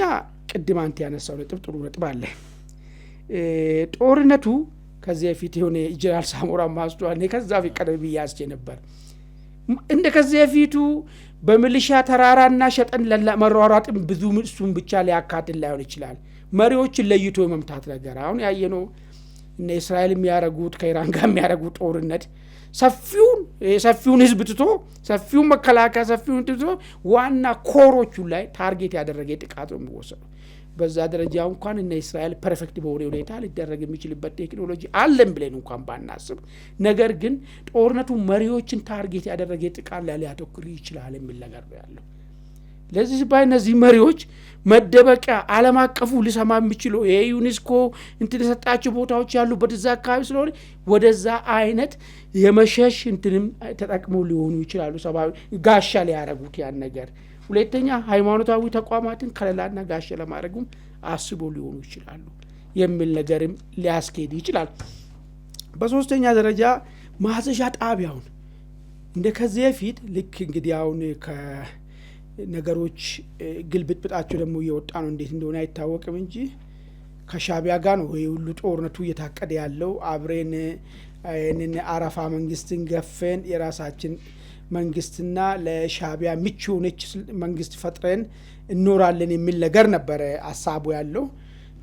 ቅድም አንተ ያነሳው ነጥብ ጥሩ ነጥብ አለ። ጦርነቱ ከዚህ በፊት የሆነ ጀነራል ሳሞራ ማስቷል ከዛ ፊት ቀደም ብያስቼ ነበር። እንደ ከዚህ በፊቱ በሚሊሻ ተራራና ሸጠን ለመሯሯጥም ብዙ እሱም ብቻ ሊያካትት ላይሆን ይችላል። መሪዎችን ለይቶ የመምታት ነገር አሁን ያየነው እነ እስራኤል የሚያረጉት ከኢራን ጋር የሚያረጉት ጦርነት ሰፊውን ህዝብ ትቶ ሰፊውን መከላከያ ሰፊውን ትቶ ዋና ኮሮቹ ላይ ታርጌት ያደረገ ጥቃት ነው የሚወሰደው። በዛ ደረጃ እንኳን እነ እስራኤል ፐርፌክት በሆነ ሁኔታ ሊደረግ የሚችልበት ቴክኖሎጂ አለን ብለን እንኳን ባናስብ፣ ነገር ግን ጦርነቱ መሪዎችን ታርጌት ያደረገ ጥቃት ላይ ሊያተኩር ይችላል የሚል ነገር ነው ያለው። ለዚህ ባይ እነዚህ መሪዎች መደበቂያ ዓለም አቀፉ ሊሰማ የሚችለው የዩኔስኮ እንትን የሰጣቸው ቦታዎች ያሉበት እዛ አካባቢ ስለሆነ ወደዛ አይነት የመሸሽ እንትንም ተጠቅመው ሊሆኑ ይችላሉ። ሰብአዊ ጋሻ ሊያረጉት ያን ነገር። ሁለተኛ ሃይማኖታዊ ተቋማትን ከለላና ጋሻ ለማድረጉም አስቦ ሊሆኑ ይችላሉ የሚል ነገርም ሊያስኬድ ይችላል። በሶስተኛ ደረጃ ማዘዣ ጣቢያውን እንደ ከዚህ በፊት ልክ እንግዲህ አሁን ነገሮች ግልብጥብጣቸው ደግሞ እየወጣ ነው፣ እንዴት እንደሆነ አይታወቅም እንጂ ከሻቢያ ጋር ነው ይሄ ሁሉ ጦርነቱ እየታቀደ ያለው። አብረን እነን አረፋ መንግስትን ገፈን የራሳችን መንግስትና ለሻቢያ ምቹ ሆነች መንግስት ፈጥረን እንኖራለን የሚል ነገር ነበረ ሐሳቡ ያለው።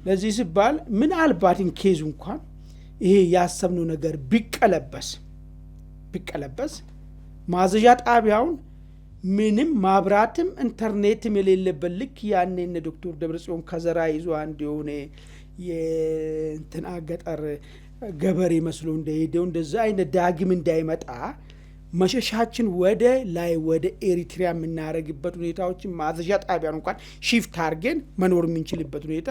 ለዚህ ሲባል ምናልባት ኢንኬዝ እንኳን ይሄ ያሰብነው ነገር ቢቀለበስ ማዘዣ ጣቢያውን ምንም ማብራትም ኢንተርኔትም የሌለበት ልክ ያኔ እነ ዶክተር ደብረጽዮን ከዘራ ይዞ አንድ የሆነ የእንትና ገጠር ገበሬ መስሎ እንደሄደው እንደዛ አይነት ዳግም እንዳይመጣ መሸሻችን ወደ ላይ ወደ ኤሪትሪያ የምናረግበት ሁኔታዎችን ማዘዣ ጣቢያን እንኳን ሺፍት አድርገን መኖር የምንችልበት ሁኔታ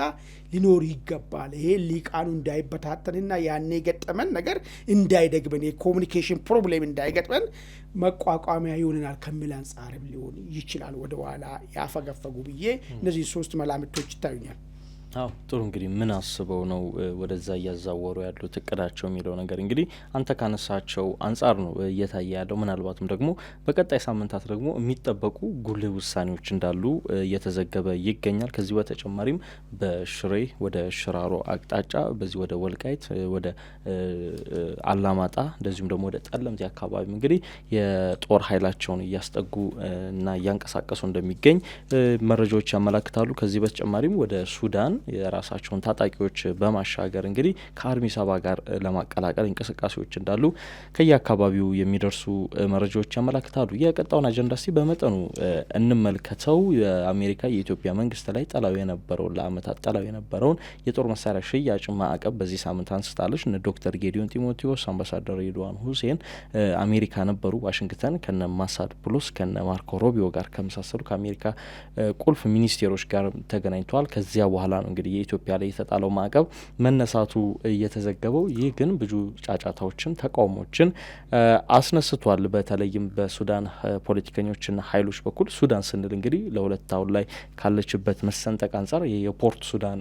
ሊኖር ይገባል። ይሄ ሊቃኑ እንዳይበታተንና ያኔ የገጠመን ነገር እንዳይደግመን የኮሙኒኬሽን ፕሮብሌም እንዳይገጥመን መቋቋሚያ ይሆንናል ከሚል አንጻርም ሊሆን ይችላል ወደ ኋላ ያፈገፈጉ ብዬ እነዚህ ሶስት መላምቶች ይታዩኛል።
አዎ ጥሩ። እንግዲህ ምን አስበው ነው ወደዛ እያዛወሩ ያሉት እቅዳቸው የሚለው ነገር እንግዲህ አንተ ካነሳቸው አንጻር ነው እየታየ ያለው። ምናልባትም ደግሞ በቀጣይ ሳምንታት ደግሞ የሚጠበቁ ጉልህ ውሳኔዎች እንዳሉ እየተዘገበ ይገኛል። ከዚህ በተጨማሪም በሽሬ ወደ ሽራሮ አቅጣጫ፣ በዚህ ወደ ወልቃይት፣ ወደ አላማጣ እንደዚሁም ደግሞ ወደ ጠለምት አካባቢ እንግዲህ የጦር ኃይላቸውን እያስጠጉ እና እያንቀሳቀሱ እንደሚገኝ መረጃዎች ያመላክታሉ። ከዚህ በተጨማሪም ወደ ሱዳን የራሳቸውን ታጣቂዎች በማሻገር እንግዲህ ከአርሚ ሰባ ጋር ለማቀላቀል እንቅስቃሴዎች እንዳሉ ከየአካባቢው የሚደርሱ መረጃዎች ያመላክታሉ። የቀጣውን አጀንዳ እስቲ በመጠኑ እንመልከተው። የአሜሪካ የኢትዮጵያ መንግስት ላይ ለአመታት ጠላው የነበረውን የጦር መሳሪያ ሽያጭ ማዕቀብ በዚህ ሳምንት አንስታለች። እነ ዶክተር ጌዲዮን ጢሞቴዎስ፣ አምባሳደር ሬድዋን ሁሴን አሜሪካ ነበሩ። ዋሽንግተን ከነ ማሳድ ፕሉስ ከነ ማርኮ ሮቢዮ ጋር ከመሳሰሉ ከአሜሪካ ቁልፍ ሚኒስቴሮች ጋር ተገናኝተዋል። ከዚያ በኋላ ነው እንግዲህ የኢትዮጵያ ላይ የተጣለው ማዕቀብ መነሳቱ እየተዘገበው። ይህ ግን ብዙ ጫጫታዎችን፣ ተቃውሞችን አስነስቷል። በተለይም በሱዳን ፖለቲከኞችና ኃይሎች በኩል ሱዳን ስንል እንግዲህ ለሁለት አሁን ላይ ካለችበት መሰንጠቅ አንጻር የፖርት ሱዳን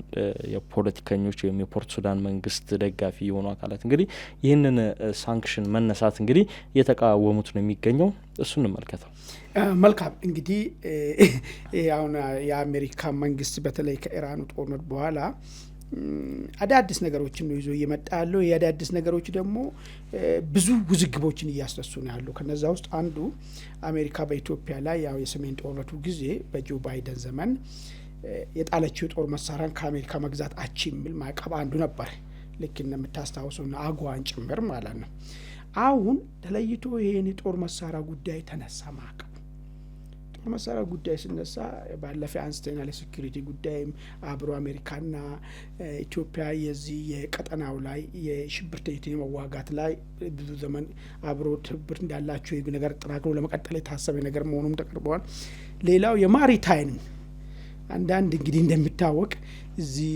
የፖለቲከኞች ወይም የፖርት ሱዳን መንግስት ደጋፊ የሆኑ አካላት እንግዲህ ይህንን ሳንክሽን መነሳት እንግዲህ እየተቃወሙት ነው የሚገኘው። እሱ እንመልከተው።
መልካም እንግዲህ አሁን የአሜሪካ መንግስት በተለይ ከኢራኑ ጦርነት በኋላ አዳዲስ ነገሮችን ነው ይዞ እየመጣ ያለው። የአዳዲስ ነገሮች ደግሞ ብዙ ውዝግቦችን እያስነሱ ነው ያለው። ከነዛ ውስጥ አንዱ አሜሪካ በኢትዮጵያ ላይ ያው የሰሜን ጦርነቱ ጊዜ በጆ ባይደን ዘመን የጣለችው የጦር መሳሪያን ከአሜሪካ መግዛት አቺ የሚል ማዕቀብ አንዱ ነበር። ልክ እንደምታስታውሰው አጓን ጭምር ማለት ነው። አሁን ተለይቶ ይሄን የጦር መሳሪያ ጉዳይ ተነሳ። ማዕቀብ ጦር መሳሪያ ጉዳይ ሲነሳ ባለፈ አንስተናል። የሴኩሪቲ ጉዳይም አብሮ አሜሪካና ኢትዮጵያ የዚህ የቀጠናው ላይ የሽብርተኝነትን መዋጋት ላይ ብዙ ዘመን አብሮ ትብብር እንዳላቸው ይህ ነገር ተጠናክሮ ለመቀጠል የታሰበ ነገር መሆኑም ተቀርበዋል። ሌላው የማሪታይም አንዳንድ እንግዲህ እንደሚታወቅ እዚህ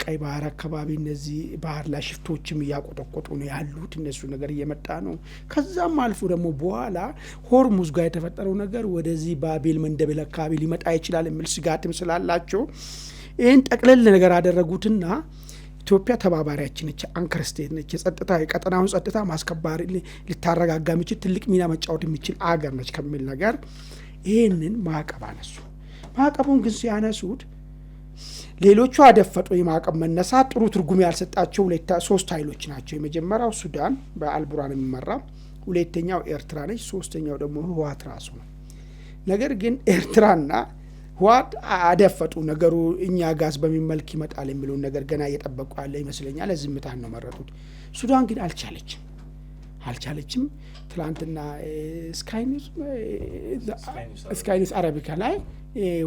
ቀይ ባህር አካባቢ እነዚህ ባህር ላይ ሽፍቶችም እያቆጠቆጡ ነው ያሉት። እነሱ ነገር እየመጣ ነው። ከዛም አልፎ ደግሞ በኋላ ሆርሙዝ ጋር የተፈጠረው ነገር ወደዚህ ባቤል መንደቤል አካባቢ ሊመጣ ይችላል የሚል ስጋትም ስላላቸው ይህን ጠቅለል ነገር አደረጉትና ኢትዮጵያ ተባባሪያችን ነች፣ አንከር ስቴት ነች፣ የጸጥታ የቀጠናውን ጸጥታ ማስከባሪ ልታረጋጋ የሚችል ትልቅ ሚና መጫወት የሚችል አገር ነች ከሚል ነገር ይህንን ማዕቀብ አነሱ። ማዕቀቡን ግን ሲያነሱት ሌሎቹ አደፈጡ። የማዕቀብ መነሳት ጥሩ ትርጉም ያልሰጣቸው ሶስት ኃይሎች ናቸው። የመጀመሪያው ሱዳን በአልቡራን የሚመራ፣ ሁለተኛው ኤርትራ ነች፣ ሶስተኛው ደግሞ ህወሓት ራሱ ነው። ነገር ግን ኤርትራና ህወሓት አደፈጡ ነገሩ እኛ ጋዝ በሚመልክ ይመጣል የሚለው ነገር ገና እየጠበቁ ያለ ይመስለኛል ዝምታን ነው መረጡት ሱዳን ግን አልቻለችም ትላንትና ስካይ ኒውስ አረቢካ ላይ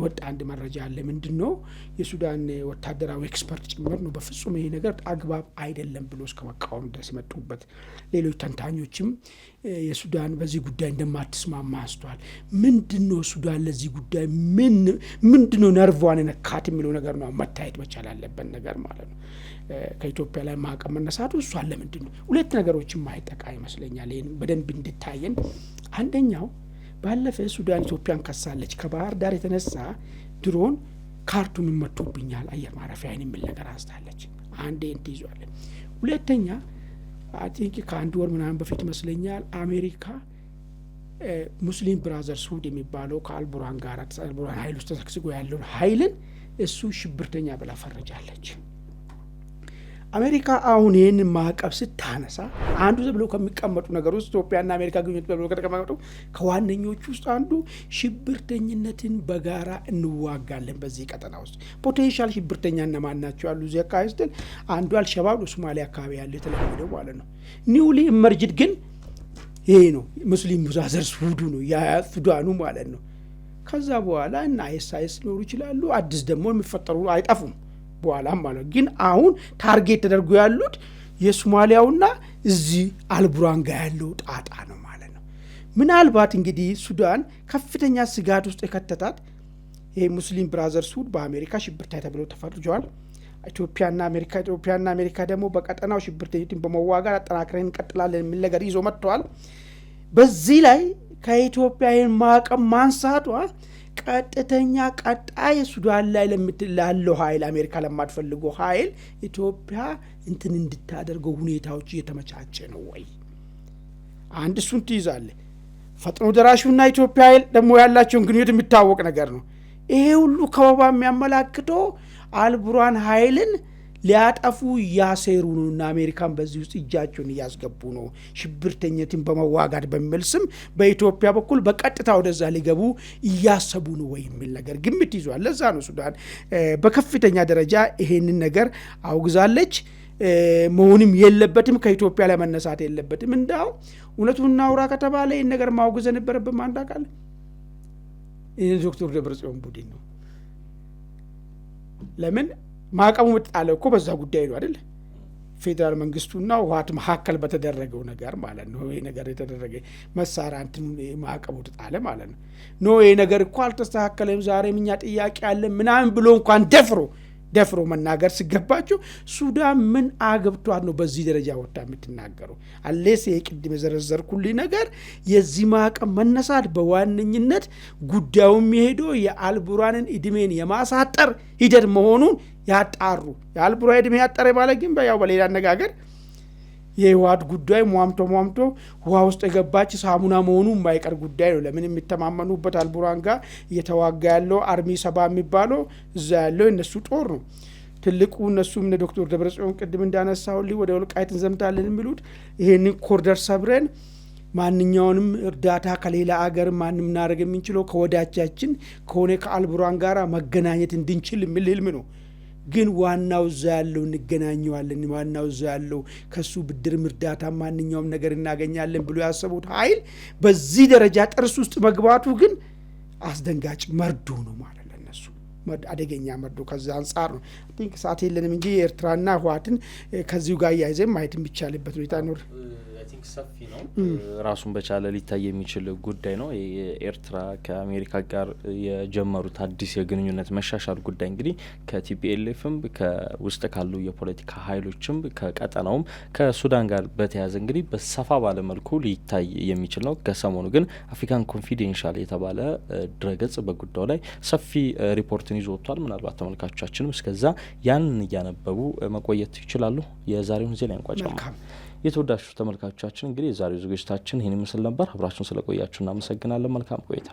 ወጣ አንድ መረጃ አለ ምንድነው የሱዳን ወታደራዊ ኤክስፐርት ጭምር ነው በፍጹም ይሄ ነገር አግባብ አይደለም ብሎ እስከመቃወም ድረስ መጡበት ሌሎች ተንታኞችም የሱዳን በዚህ ጉዳይ እንደማትስማማ አስተዋል ምንድነው ሱዳን ለዚህ ጉዳይ ምንድነው ነርቫን ነካት የሚለው ነገር ነው መታየት መቻል አለበት ነገር ማለት ነው ከኢትዮጵያ ላይ ማዕቀብ መነሳቱ እሱ አለ ምንድነው ሁለት ነገሮችን ማይጠቃ ይመስለኛል ይሄን በደንብ እንድታየን አንደኛው ባለፈ ሱዳን ኢትዮጵያን ከሳለች ከባህር ዳር የተነሳ ድሮን ካርቱም መጥቶብኛል አየር ማረፊያ አይን የሚል ነገር አስታለች አንዴ እንትይዟል ሁለተኛ አይ ቲንክ ከአንድ ወር ምናምን በፊት ይመስለኛል አሜሪካ ሙስሊም ብራዘርስ ሁድ የሚባለው ከአልቡርሃን ጋር አልቡርሃን ኃይል ውስጥ ተሰግስጎ ያለው ኃይልን እሱ ሽብርተኛ ብላ ፈረጃለች አሜሪካ አሁን ይሄን ማዕቀብ ስታነሳ አንዱ ዘብሎ ከሚቀመጡ ነገሮች ኢትዮጵያና አሜሪካ ግንኙነት ብሎ ከተቀመጡ ከዋነኞቹ ውስጥ አንዱ ሽብርተኝነትን በጋራ እንዋጋለን በዚህ ቀጠና ውስጥ ፖቴንሻል ሽብርተኛና ማናቸው ያሉ ዘካይስትን አንዱ አልሸባብ ሶማሊያ አካባቢ ያለ የተለመደው ማለት ነው ኒውሊ ኢመርጅድ ግን ይሄ ነው ሙስሊም ብራዘርስ ሁድ ነው ያ ሱዳኑ ማለት ነው ከዛ በኋላ እና አይኤስ ሊኖሩ ይችላሉ አዲስ ደግሞ የሚፈጠሩ አይጠፉም በኋላም ማለት ግን አሁን ታርጌት ተደርጎ ያሉት የሶማሊያውና እዚህ አልቡርሃን ጋር ያለው ጣጣ ነው ማለት ነው ምናልባት እንግዲህ ሱዳን ከፍተኛ ስጋት ውስጥ የከተታት ይሄ ሙስሊም ብራዘርስ ሁድ በአሜሪካ ሽብርተኛ ተብሎ ተፈርጇል ኢትዮጵያና አሜሪካ ደግሞ በቀጠናው ሽብርተኝነትን በመዋጋት አጠናክረን እንቀጥላለን የሚል ነገር ይዞ መጥተዋል በዚህ ላይ ከኢትዮጵያ ማዕቀብ ማንሳቷ ቀጥተኛ ቀጣይ ሱዳን ላይ ለምትላለው ኃይል አሜሪካ ለማትፈልገው ኃይል ኢትዮጵያ እንትን እንድታደርገው ሁኔታዎች እየተመቻቸ ነው ወይ አንድ እሱን ትይዛለ ፈጥኖ ደራሹና ኢትዮጵያ ኃይል ደግሞ ያላቸውን ግንኙነት የሚታወቅ ነገር ነው ይሄ ሁሉ ከበባ የሚያመላክተው አልቡርሃን ኃይልን ሊያጠፉ ያሰሩ ነውና አሜሪካን በዚህ ውስጥ እጃቸውን ያስገቡ ነው ሽብርተኝነትን በመዋጋት በሚልስም በኢትዮጵያ በኩል በቀጥታ ወደዛ ሊገቡ ያሰቡ ነው ወይ የሚል ነገር ግምት ይዟል ለዛ ነው ሱዳን በከፍተኛ ደረጃ ይሄንን ነገር አውግዛለች መሆንም የለበትም ከኢትዮጵያ ላይ መነሳት የለበትም እንዳው እውነቱን አውራ ከተባለ ይሄን ነገር ማውገዝ ነበረበት ማንዳቃል ይሄ ዶክተር ደብረጽዮን ቡድን ነው ለምን ማዕቀቡ መጣለው እኮ በዛ ጉዳይ ነው አይደል ፌደራል መንግስቱና ህወሓት መሐከል በተደረገው ነገር ማለት ነው ይሄ ነገር የተደረገ መሳሪያ እንትን ማዕቀቡ ተጣለ ማለት ነው ይሄ ነገር እኮ አልተስተካከለም ዛሬም እኛ ጥያቄ አለ ምናምን ብሎ እንኳን ደፍሮ መናገር ሲገባቸው ሱዳን ምን አገብቷት ነው በዚህ ደረጃ ወጣ የምትናገረው አለስ የቅድም የዘረዘርኩልኝ ነገር የዚህ ማዕቀብ መነሳት በዋነኝነት ጉዳዩ የሚሄደው የአልቡርሃንን እድሜን የማሳጠር ሂደት መሆኑን ያጣሩ የአልቡርሃን እድሜ ያጠረ ማለት ግን ያው በሌላ አነጋገር የህወሓት ጉዳይ ሟምቶ ውሃ ውስጥ የገባች ሳሙና መሆኑ የማይቀር ጉዳይ ነው ለምን የሚተማመኑበት አልቡርሃን ጋር እየተዋጋ ያለው አርሚ 70 የሚባለው እዛ ያለው እነሱ ጦር ነው ትልቁ እነሱም እነ ዶክተር ደብረጽዮን ቅድም እንዳነሳውልኝ ወደ ወልቃይት እንዘምታለን የሚሉት ይሄንን ኮሪደር ሰብረን ማንኛውንም እርዳታ ከሌላ አገር ማንም እናደርግ የምንችለው ከወዳጃችን ከሆነ ከአልቡርሃን ጋር መገናኘት እንድንችል የሚል ህልም ነው ግን ዋናው እዛ ያለው እንገናኘዋለን ዋናው እዛ ያለው ከሱ ብድርም እርዳታ ማንኛውም ነገር እናገኛለን ብሎ ያሰቡት ኃይል በዚህ ደረጃ ጥርስ ውስጥ መግባቱ ግን አስደንጋጭ መርዶ ነው ማለት ለነሱ አደገኛ መርዶ ከዛ አንፃር ነው አይ ቲንክ ሰዓት የለንም እንጂ ኤርትራና ህወሓትን ከዚሁ ጋር ያይዘን ማየት የሚቻልበት ሁኔታ ነው
አይ ቲንክ ሰፊ ነው ራሱን በቻለ ሊታይ የሚችል ጉዳይ ነው ኤርትራ ከአሜሪካ ጋር የጀመሩት አዲስ የግንኙነት መሻሻል ጉዳይ እንግዲህ ከቲፒኤልኤፍም ከውስጥ ካሉ የፖለቲካ ኃይሎችም ከቀጠናውም ከሱዳን ጋር በተያያዘ እንግዲህ በሰፋ ባለ መልኩ ሊታይ የሚችል ነው ከሰሞኑ ግን አፍሪካን ኮንፊደንሻል የተባለ ድረገጽ በጉዳዩ ላይ ሰፊ ሪፖርትን ይዞ ወጥቷል ምናልባት ተመልካቾቻችንም እስከዛ ያንን እያነበቡ መቆየት ይችላሉ የዛሬውን ዜና እንቋጫለን የተወዳጁ ተመልካቾቻችን እንግዲህ የዛሬው ዝግጅታችን ይህን ምስል ነበር አብራችሁን ስለቆያችሁ እናመሰግናለን መልካም ቆይታ